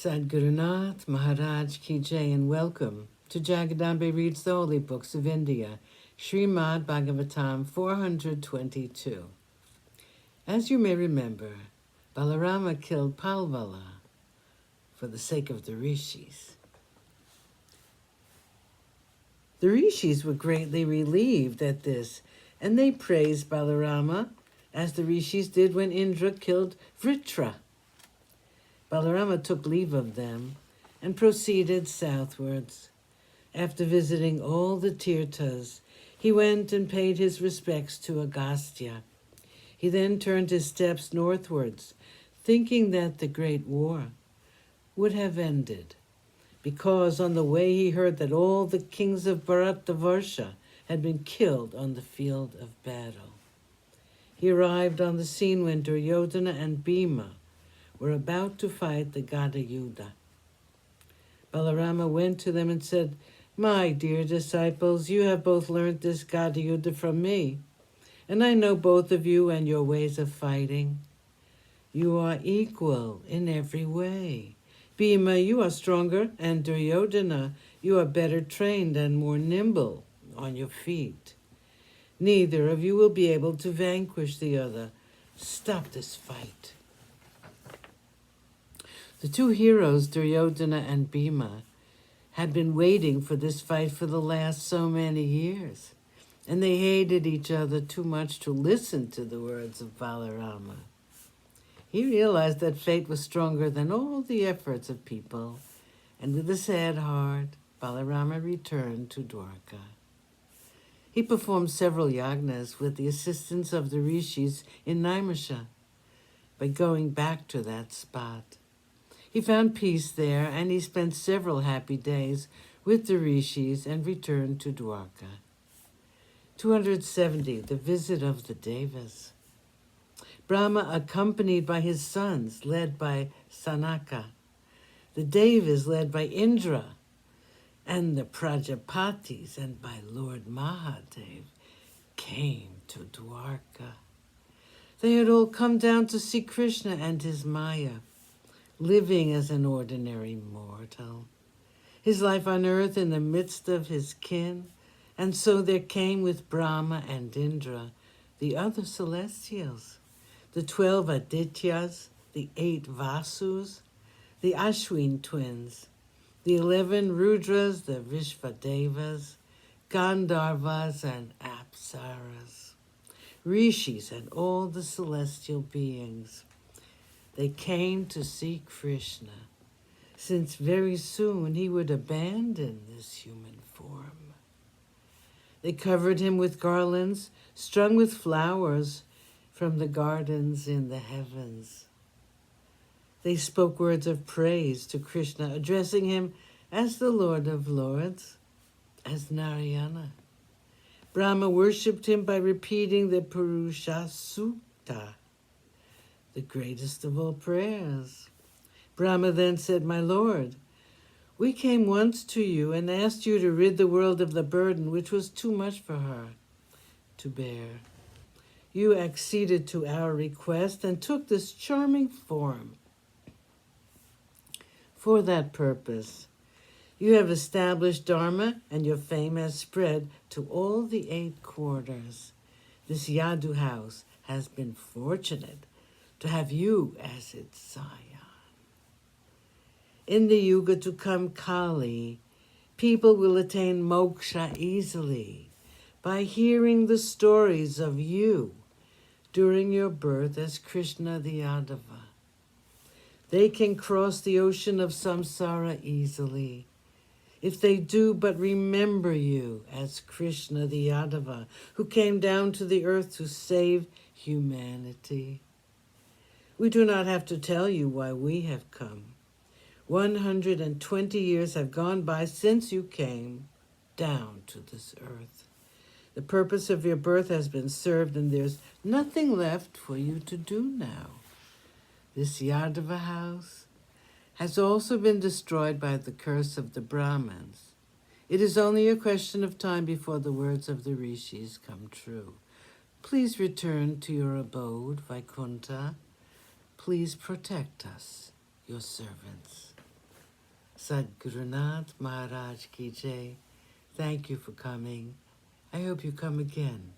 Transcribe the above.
Sadgurunath Maharaj Ki Jai, and welcome to Jagadambe Reads the Holy Books of India, ShrimadBhagavatam422. As you may remember, Balarama killed Palvala for the sake of the rishis. The rishis were greatly relieved at this, and they praised Balarama as the rishis did when Indra killed Vritra. Balarama took leave of them and proceeded southwards. After visiting all the tirthas, he went and paid his respects to Agastya. He then turned his steps northwards, thinking that the great war would have ended, because on the way he heard that all the kings of Bharatavarsha had been killed on the field of battle. He arrived on the scene when Duryodhana and Bhima were about to fight the Gada Yuddha. Balarama went to them and said, "My dear disciples, you have both learned this Gada Yuddha from me, and I know both of you and your ways of fighting. You are equal in every way. Bhima, you are stronger, and Duryodhana, you are better trained and more nimble on your feet. Neither of you will be able to vanquish the other. Stop this fight." The two heroes, Duryodhana and Bhima, had been waiting for this fight for the last so many years, and they hated each other too much to listen to the words of Balarama. He realized that fate was stronger than all the efforts of people, and with a sad heart, Balarama returned to Dwarka. He performed several yagnas with the assistance of the rishis in Naimisha by going back to that spot. He found peace there, and he spent several happy days with the rishis and returned to Dwarka. 270, the visit of the Devas. Brahma accompanied by his sons, led by Sanaka. The Devas led by Indra, and the Prajapatis and by Lord Mahadev came to Dwarka. They had all come down to see Krishna and his Maya, living as an ordinary mortal, his life on earth in the midst of his kin, and so there came with Brahma and Indra the other celestials, the 12 Adityas, the 8 Vasus, the Ashwin twins, the 11 Rudras, the Vishvadevas, Gandharvas and Apsaras, rishis and all the celestial beings. They came to see Krishna, since very soon he would abandon this human form. They covered him with garlands strung with flowers from the gardens in the heavens. They spoke words of praise to Krishna, addressing him as the Lord of Lords, as Narayana. Brahma worshipped him by repeating the Purusha Sukta, the greatest of all prayers. Brahma then said, "My Lord, we came once to you and asked you to rid the world of the burden which was too much for her to bear. You acceded to our request and took this charming form. For that purpose, you have established Dharma, and your fame has spread to all the 8 quarters. This Yadu house has been fortunate to have you as its scion. In the Yuga to come, Kali, people will attain moksha easily by hearing the stories of you during your birth as Krishna the Yadava. They can cross the ocean of samsara easily if they do but remember you as Krishna the Yadava, who came down to the earth to save humanity. We do not have to tell you why we have come. 120 years have gone by since you came down to this earth. The purpose of your birth has been served, and there's nothing left for you to do now. This Yadava house has also been destroyed by the curse of the Brahmins. It is only a question of time before the words of the rishis come true. Please return to your abode, Vaikunta. Please protect us, your servants." Sadgurunath Maharaj Ki Jai. Thank you for coming. I hope you come again.